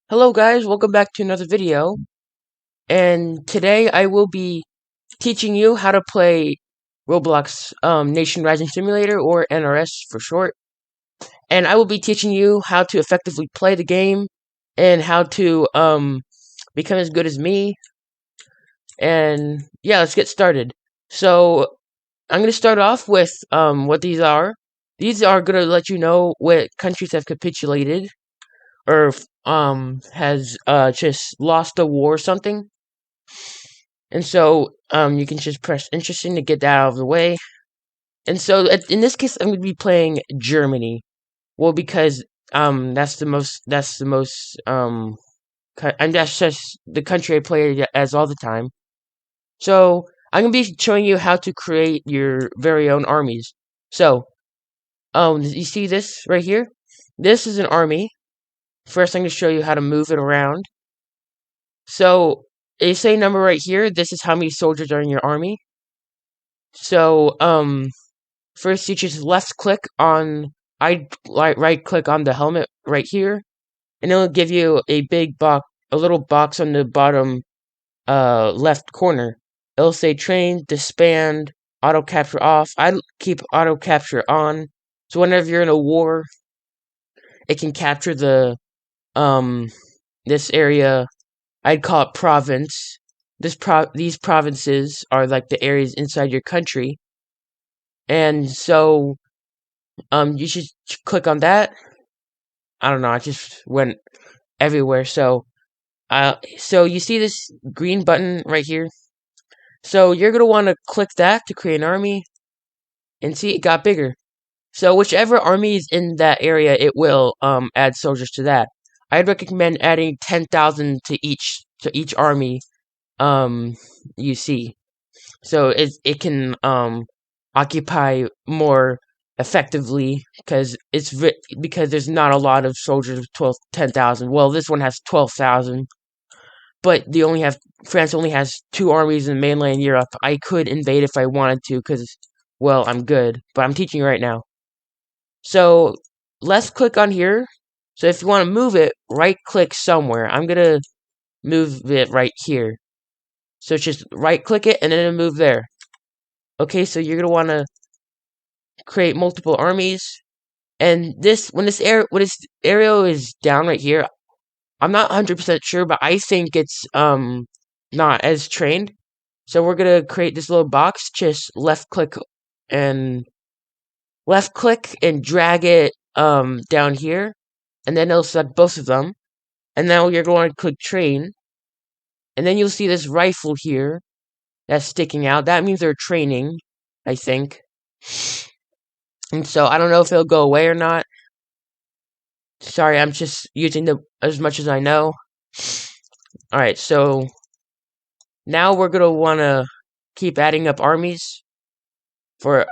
Hello guys, welcome back to another video. And today I will be teaching you how to play Roblox Nation Rising Simulator, or NRS for short. And I will be teaching you how to effectively play the game and how to become as good as me. And yeah, let's get started. So I'm gonna start off with what these are. These are gonna let you know what countries have capitulated or has just lost a war or something. And so you can just press interesting to get that out of the way. And so in this case I'm going to be playing Germany. Well, because and that's just the country I play as all the time. So I'm going to be showing you how to create your very own armies. So you see this right here? This is an army. First I'm going to show you how to move it around. So a say number right here, this is how many soldiers are in your army. So first you just left click on right click on the helmet right here, and it'll give you a little box on the bottom left corner. It'll say train, disband, auto capture off. I keep auto capture on. So whenever you're in a war, it can capture um this area. I'd call it province. These provinces are like the areas inside your country. And so you should click on that. I don't know, I just went everywhere. So you see this green button right here? So you're gonna want to click that to create an army, and see it got bigger. So whichever army is in that area, it will add soldiers to that. I'd recommend adding 10,000 to each army you see. So it can occupy more effectively because there's not a lot of soldiers with 10,000. Well, this one has 12,000, but France only has two armies in mainland Europe. I could invade if I wanted to because, well, I'm good, but I'm teaching you right now. So let's click on here. So if you want to move it, right click somewhere. I'm gonna move it right here. So just right click it and then it'll move there. Okay, so you're gonna want to create multiple armies. And when this arrow is down right here, I'm not 100% sure, but I think it's not as trained. So we're gonna create this little box. Just and left click and drag it down here, and then it'll select both of them. And now you're going to click train, and then you'll see this rifle here that's sticking out. That means they're training, I think. And so I don't know if it'll go away or not. Sorry, I'm just using as much as I know. Alright, so now we're gonna wanna keep adding up armies for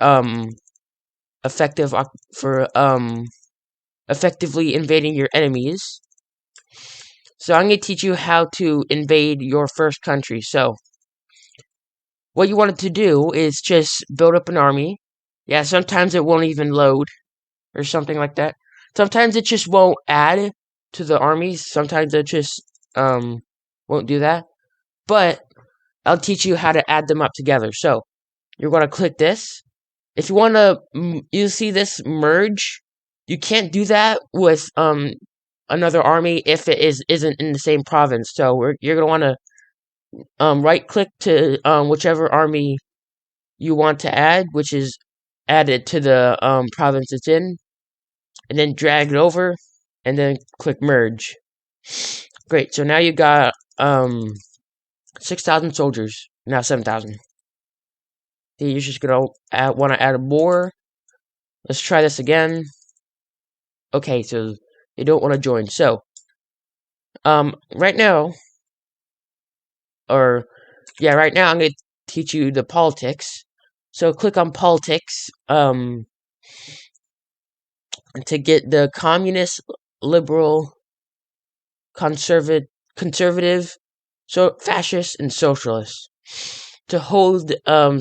effective for effectively invading your enemies. So I'm gonna teach you how to invade your first country. So what you wanted to do is just build up an army. Yeah, sometimes it won't even load or something like that. Sometimes it just won't add to the armies. Sometimes it just won't do that. But I'll teach you how to add them up together. So you're gonna click this. If you wanna, you see this merge. You can't do that with another army if isn't in the same province. So you're gonna wanna right click to whichever army you want to add, which is added to the province it's in, and then drag it over, and then click merge. Great. So now you got 6,000 soldiers. Now 7,000. You're just gonna want to add more. Let's try this again. Okay, so they don't want to join. So right now, right now I'm gonna teach you the politics. So click on politics to get the communist, liberal, conservative, so fascist, and socialist. To hold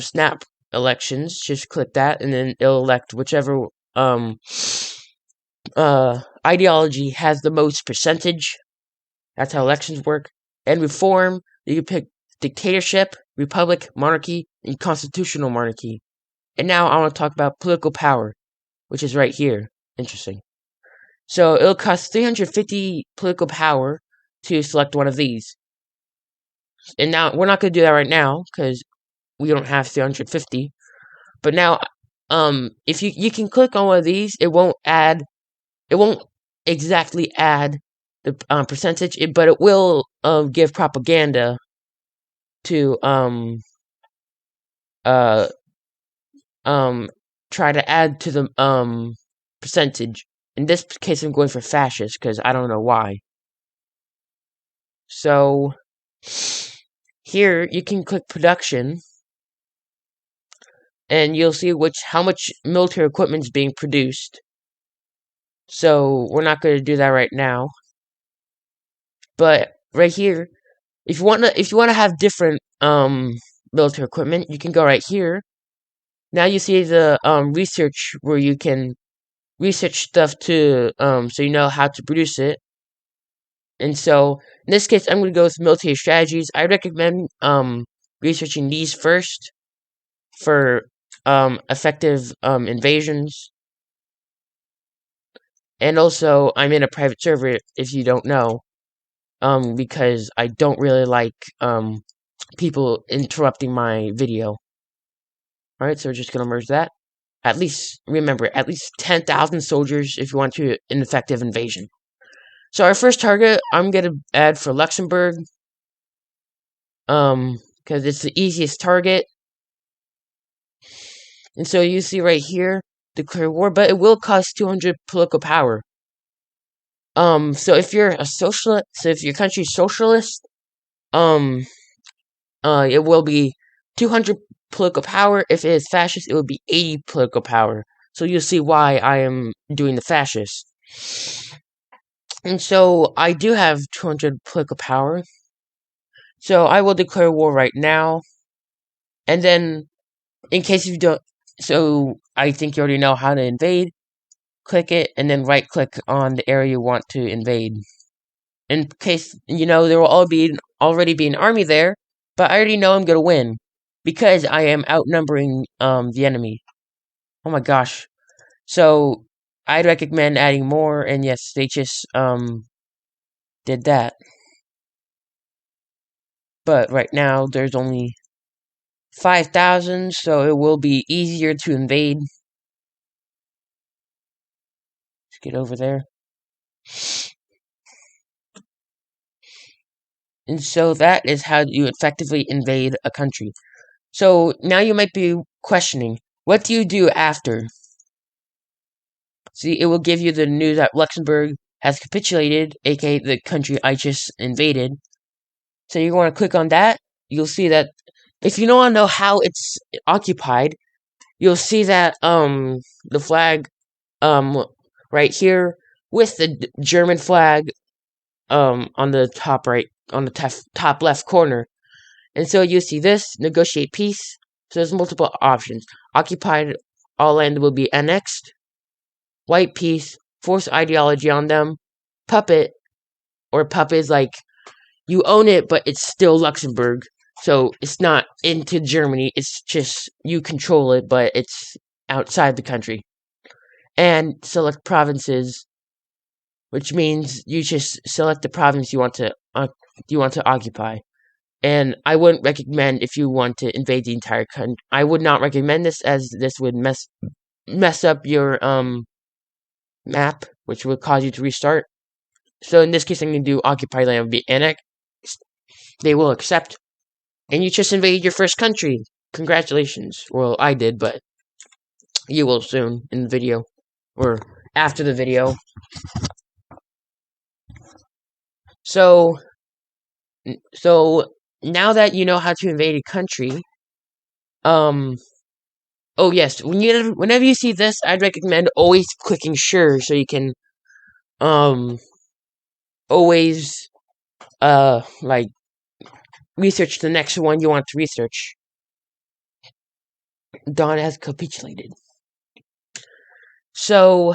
snap elections, just click that, and then it'll elect whichever ideology has the most percentage. That's how elections work. And reform, you can pick dictatorship, republic, monarchy, and constitutional monarchy. And now I want to talk about political power, which is right here. Interesting. So it'll cost 350 political power to select one of these. And now we're not going to do that right now because we don't have 350. But now, if you can click on one of these, it won't exactly add the percentage, but it will give propaganda to uh try to add to the percentage. In this case, I'm going for fascist because I don't know why. So here you can click production, and you'll see how much military equipment is being produced. So we're not going to do that right now. But right here, if you wanna have different military equipment, you can go right here. Now you see the research where you can research stuff to so you know how to produce it. And so in this case, I'm gonna go with military strategies. I recommend researching these first for effective invasions. And also, I'm in a private server if you don't know, because I don't really like people interrupting my video. Alright, so we're just gonna merge that. Remember, at least 10,000 soldiers if you want to an effective invasion. So our first target, I'm gonna add for Luxembourg, because it's the easiest target. And so you see right here, declare war, but it will cost 200 political power. So if you're a socialist, so if your country's socialist, it will be 200 political power. If it is fascist, it would be 80 political power. So you'll see why I am doing the fascist. And so I do have 200 political power. So I will declare war right now. And then, in case you don't, so I think you already know how to invade. Click it, and then right click on the area you want to invade. In case, there will already be an army there, but I already know I'm gonna win. Because I am outnumbering the enemy. Oh my gosh. So I'd recommend adding more, and yes, they just did that. But right now there's only 5,000, so it will be easier to invade. Let's get over there. And so that is how you effectively invade a country. So now you might be questioning, what do you do after? See, it will give you the news that Luxembourg has capitulated, aka the country I just invaded. So you want to click on that. You'll see that if you don't want to know how it's occupied, you'll see that the flag right here with the German flag on the top right, on the top left corner. And so you see this, negotiate peace. So there's multiple options. Occupied, all land will be annexed. White peace, force ideology on them. Puppet is like, you own it, but it's still Luxembourg. So it's not into Germany, it's just you control it, but it's outside the country. And select provinces, which means you just select the province you want to occupy. And I wouldn't recommend if you want to invade the entire country. I would not recommend this, as this would mess up your map, which would cause you to restart. So in this case, I'm going to do occupy land would be annexed. They will accept. And you just invaded your first country. Congratulations. Well, I did, but you will soon in the video. Or after the video. So now that you know how to invade a country, oh yes, whenever you see this, I'd recommend always clicking sure so you can always like research the next one you want to research. Dawn has capitulated. So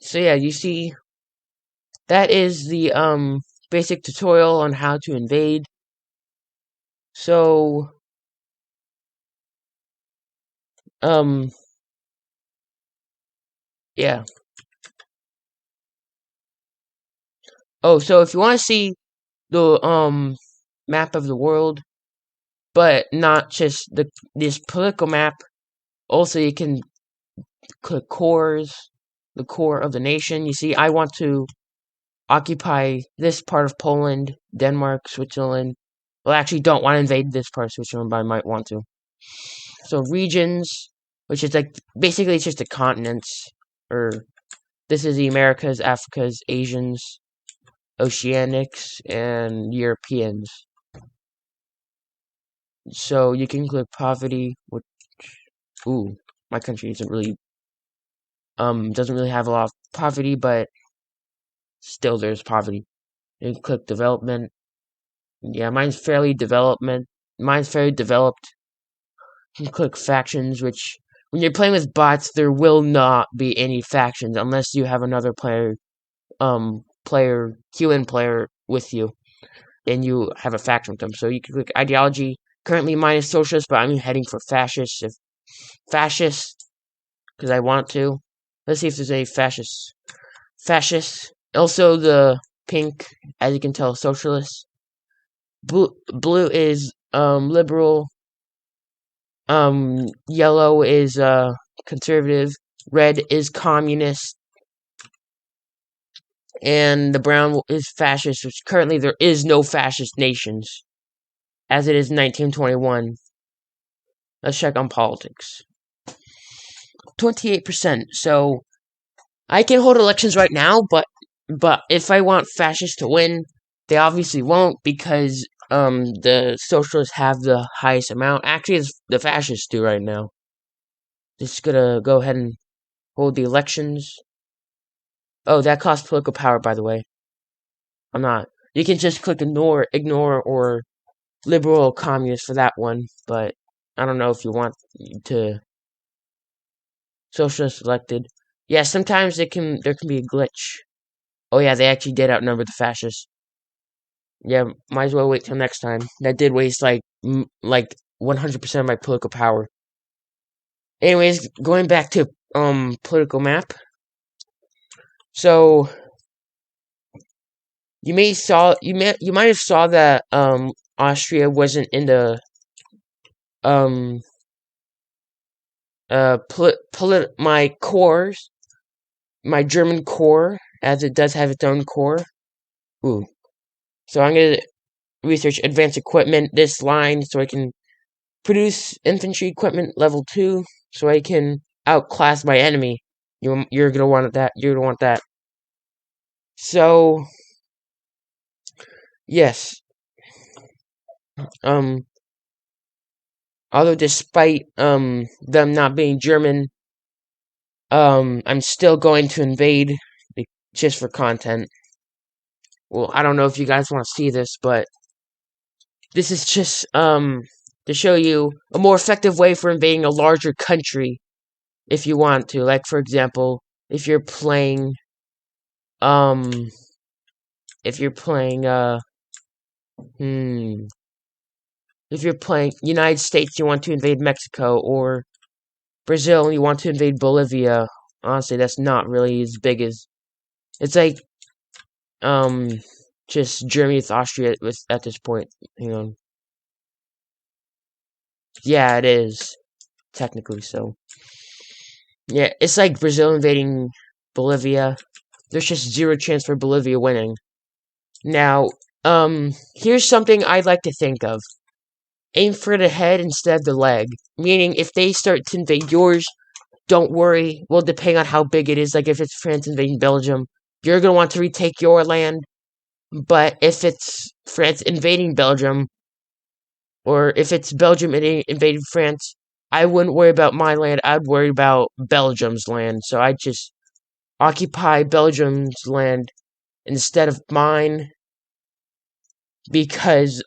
So yeah, you see, that is the basic tutorial on how to invade. So um yeah. Oh, so if you want to see the map of the world, but not just this political map, also you can click cores, the core of the nation. You see, I want to occupy this part of Poland, Denmark, Switzerland. Well, I actually don't want to invade this part of Switzerland, but I might want to. So regions, which is like basically it's just the continents, or this is the Americas, Africas, Asians, Oceanics, and Europeans. So you can click poverty, which ooh, my country doesn't really have a lot of poverty, but still there's poverty. You can click development. Yeah, mine's fairly developed. You can click factions, which when you're playing with bots, there will not be any factions unless you have another QN player with you, then you have a faction with them. So you can click ideology. Currently mine is socialist, but I'm heading for fascist. If fascist, because I want to. Let's see if there's any fascists. Fascists. Also the pink, as you can tell, socialist. Blue is liberal. Yellow is conservative. Red is communist. And the brown is fascist, which currently there is no fascist nations, as it is 1921. Let's check on politics. 28%. So I can hold elections right now, but if I want fascists to win, they obviously won't because the socialists have the highest amount. Actually, it's the fascists do right now. Just gonna go ahead and hold the elections. Oh, that costs political power, by the way. I'm not. You can just click ignore, or liberal or communist for that one, but I don't know if you want to socialist elected. Yeah, sometimes there can be a glitch. Oh yeah, they actually did outnumber the fascists. Yeah, might as well wait till next time. That did waste like 100% of my political power. Anyways, going back to political map. So you might have saw that Austria wasn't in the um my cores, my German core, as it does have its own core. Ooh. So I'm gonna research advanced equipment this line so I can produce infantry equipment level 2 so I can outclass my enemy. You're gonna want that. You're gonna want that. So yes. Um although despite them not being German, I'm still going to invade just for content. Well, I don't know if you guys want to see this, but this is just to show you a more effective way for invading a larger country if you want to. Like for example, if you're playing um if you're playing hmm if you're playing United States, you want to invade Mexico, or Brazil, you want to invade Bolivia. Honestly, that's not really as big as it's like um just Germany with Austria with at this point. Hang on. Yeah, it is technically so. Yeah, it's like Brazil invading Bolivia. There's just zero chance for Bolivia winning. Now, here's something I'd like to think of. Aim for the head instead of the leg. Meaning, if they start to invade yours, don't worry. Well, depending on how big it is, like if it's France invading Belgium, you're gonna want to retake your land. But if it's France invading Belgium, or if it's Belgium invading France, I wouldn't worry about my land. I'd worry about Belgium's land. So I'd just occupy Belgium's land instead of mine because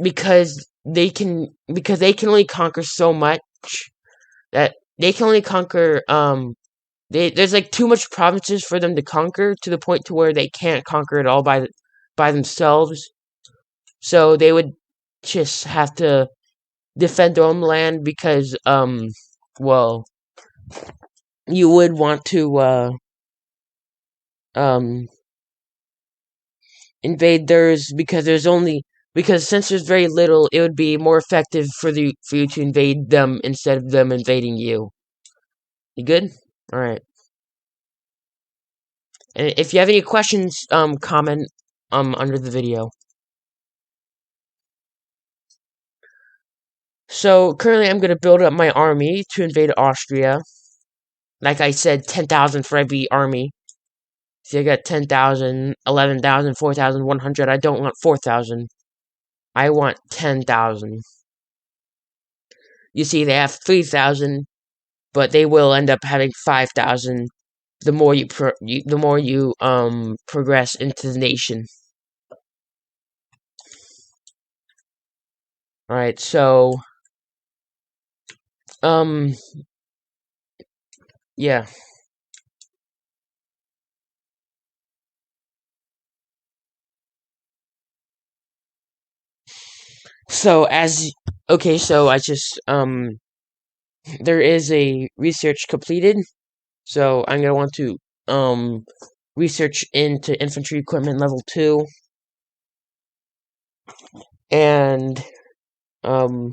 because they can only conquer so much, that they can only conquer there's like too much provinces for them to conquer to the point to where they can't conquer it all by themselves. So they would just have to defend their own land because well, you would want to um invade theirs because since there's very little, it would be more effective for you to invade them instead of them invading you. You good? All right. And if you have any questions, comment under the video. So currently, I'm gonna build up my army to invade Austria. Like I said, 10,000 for every army. So I got 10,000, 11,000, 4,000, 100. I don't want 4,000. I want 10,000. You see, they have 3,000, but they will end up having 5,000. The more the more you progress into the nation. All right, so yeah. So so I just there is a research completed. So I'm gonna want to research into infantry equipment level 2, and um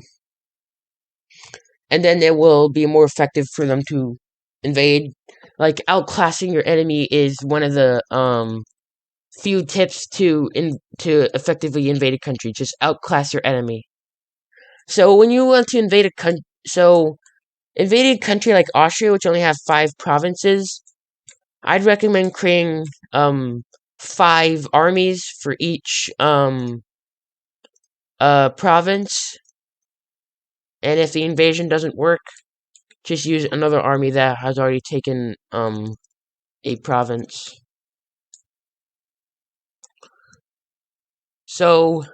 and then it will be more effective for them to invade. Like outclassing your enemy is one of the few tips to effectively invade a country. Just outclass your enemy. So when you want to invade a country, so invading a country like Austria, which only has 5 provinces, I'd recommend creating 5 armies for each province. And if the invasion doesn't work, just use another army that has already taken a province. So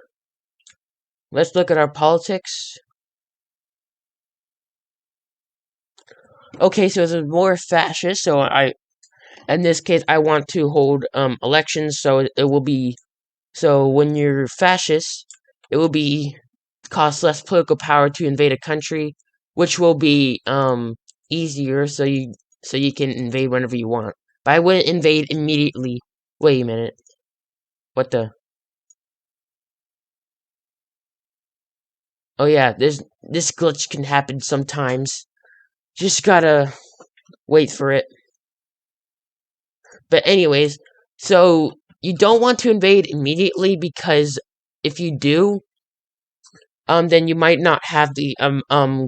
let's look at our politics. Okay, so it's more fascist. So in this case, I want to hold elections. So it will be so when you're fascist, it will be cost less political power to invade a country, which will be easier. So you can invade whenever you want. But I wouldn't invade immediately. Wait a minute. What the? Oh yeah, this glitch can happen sometimes. Just gotta wait for it. But anyways, so you don't want to invade immediately because if you do, then you might not have the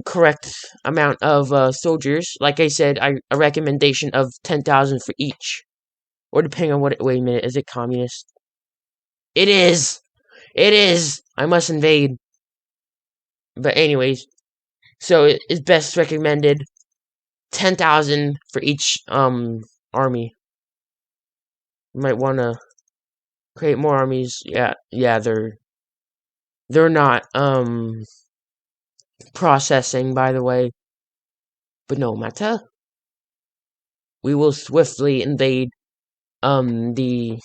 correct amount of soldiers. Like I said, a recommendation of 10,000 for each, or depending on what. Wait a minute, is it communist? It is. It is. I must invade. But anyways, so it is best recommended 10,000 for each army. You might want to create more armies. Yeah, they're not processing, by the way. But no matter, we will swiftly invade the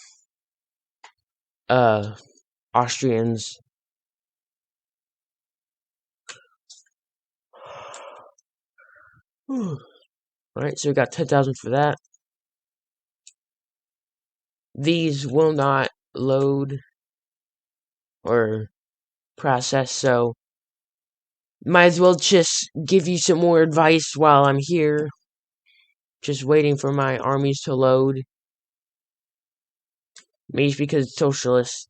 uh Austrians. Alright, so we got 10,000 for that. These will not load or process, so might as well just give you some more advice while I'm here. Just waiting for my armies to load. Maybe it's because it's socialist.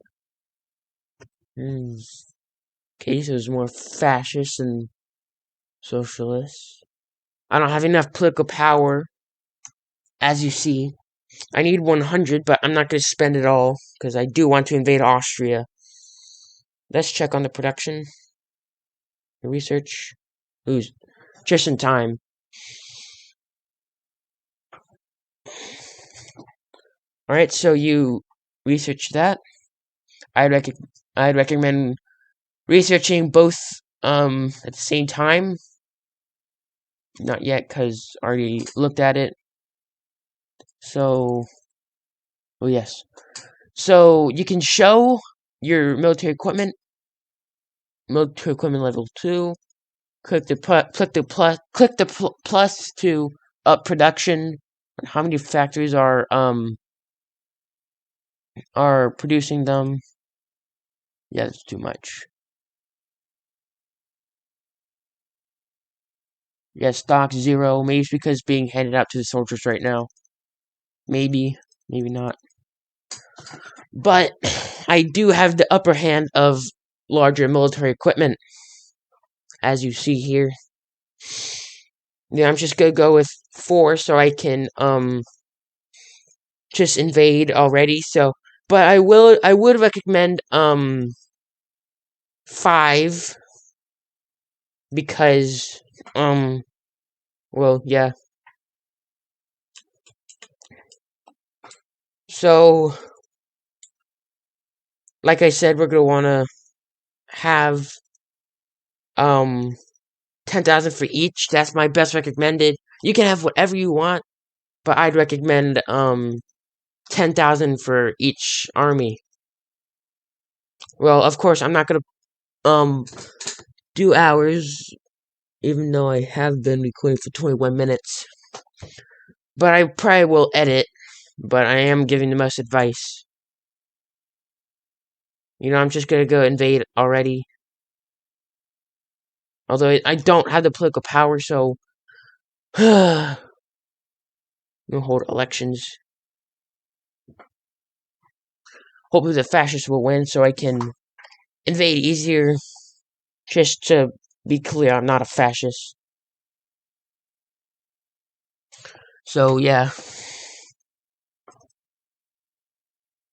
Okay, so it's more fascist than socialist. I don't have enough political power, as you see. I need 100, but I'm not going to spend it all, because I do want to invade Austria. Let's check on the production. The research. Who's just in time. Alright, so you research that. I'd recommend researching both at the same time. Not yet, because I already looked at it. So, oh yes. So you can show your military equipment level 2. Click the plus to up production. How many factories are producing them? Yeah, that's too much. Yeah, stock 0. Maybe it's because it's being handed out to the soldiers right now. Maybe, maybe not. But I do have the upper hand of larger military equipment, as you see here. Yeah, I'm just gonna go with 4 so I can just invade already. So, but I would recommend 5 because well, yeah. So, like I said, we're gonna want to have 10,000 for each. That's my best recommended. You can have whatever you want, but I'd recommend 10,000 for each army. Well, of course, I'm not gonna um do hours, even though I have been recording for 21 minutes. But I probably will edit. But I am giving the most advice. I'm just gonna go invade already. Although I don't have the political power, so we'll hold elections. Hopefully the fascists will win, so I can invade easier. Just to be clear, I'm not a fascist. So yeah.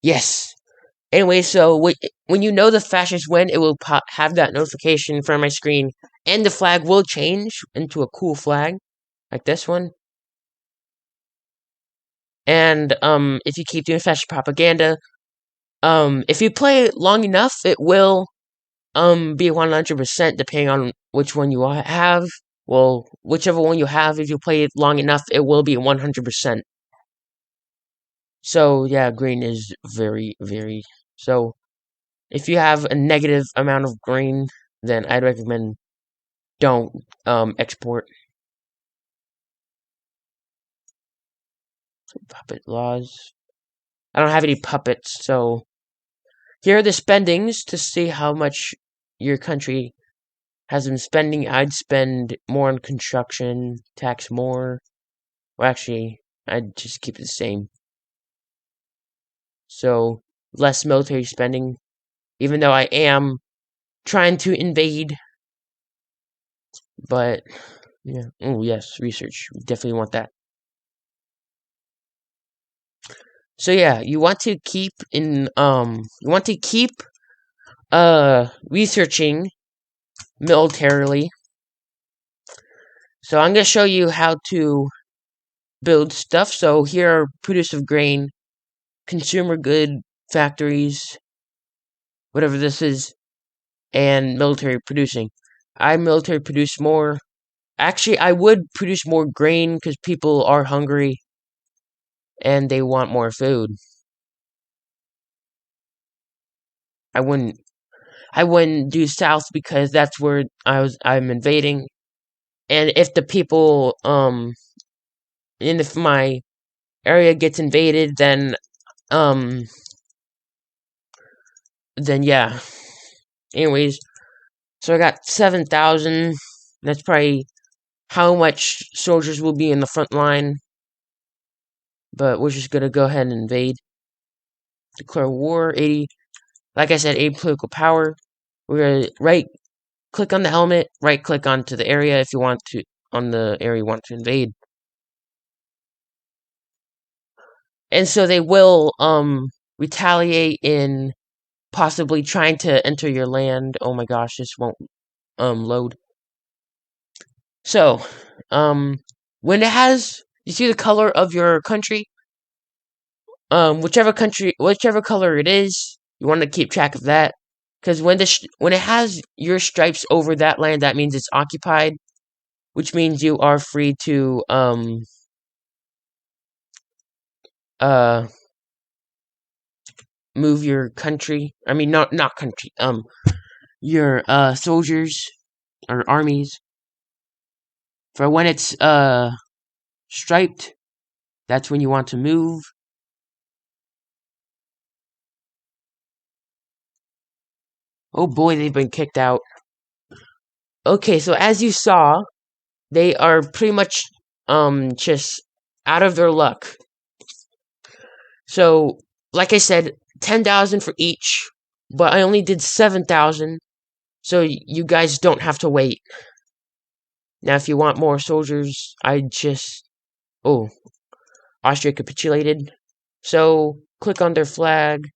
Yes. Anyway, so when you know the fascists win, it will have that notification from my screen, and the flag will change into a cool flag, like this one. And if you keep doing fascist propaganda, if you play it long enough, it will be 100% depending on which one you have. Well, whichever one you have, if you play it long enough, it will be 100%. So yeah, green is very, very. So if you have a negative amount of green, then I'd recommend don't export. Puppet laws. I don't have any puppets, so here are the spendings to see how much your country has been spending. I'd spend more on construction, tax more. Well, actually, I'd just keep it the same. So less military spending, even though I am trying to invade. But yeah, oh yes, research. We definitely want that. So yeah, you want to keep researching militarily. So I'm gonna show you how to build stuff. So here are produce grain, consumer good factories, whatever this is, and military producing. I military produce more. Actually, I would produce more grain because people are hungry and they want more food. I wouldn't I wouldn't do south because that's where I'm invading. And if the people and if my area gets invaded, um then yeah. Anyways, so I got 7,000. That's probably how much soldiers will be in the front line. But we're just gonna go ahead and invade. Declare war. 80. Like I said, 80 political power. We're gonna click on the helmet, right click onto the area if you want to on the area you want to invade. And so they will retaliate in possibly trying to enter your land. Oh my gosh, this won't load. So, when it has, you see the color of your country, whichever color it is, you want to keep track of that, because when it has your stripes over that land, that means it's occupied, which means you are free to uh move your country. I mean, not country. Your soldiers or armies for when it's striped. That's when you want to move. Oh boy, they've been kicked out. Okay, so as you saw, they are pretty much just out of their luck. So, like I said, 10,000 for each, but I only did 7,000, so you guys don't have to wait. Now, if you want more soldiers, I just. Oh, Austria capitulated. So, click on their flag,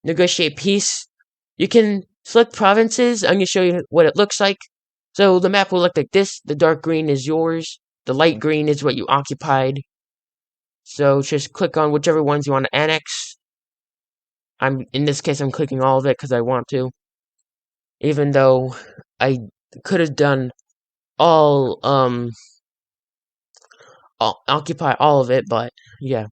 negotiate peace. You can select provinces. I'm going to show you what it looks like. So, the map will look like this. The dark green is yours, the light green is what you occupied. So, just click on whichever ones you want to annex. In this case, I'm clicking all of it because I want to. Even though I could have done all, occupy all of it, but yeah.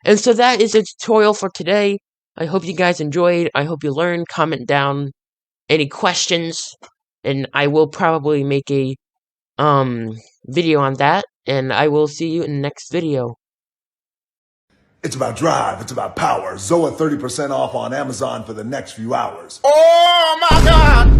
And so that is a tutorial for today. I hope you guys enjoyed. I hope you learned. Comment down any questions, and I will probably make a video on that. And I will see you in the next video. It's about drive. It's about power. Zoa 30% off on Amazon for the next few hours. Oh my God!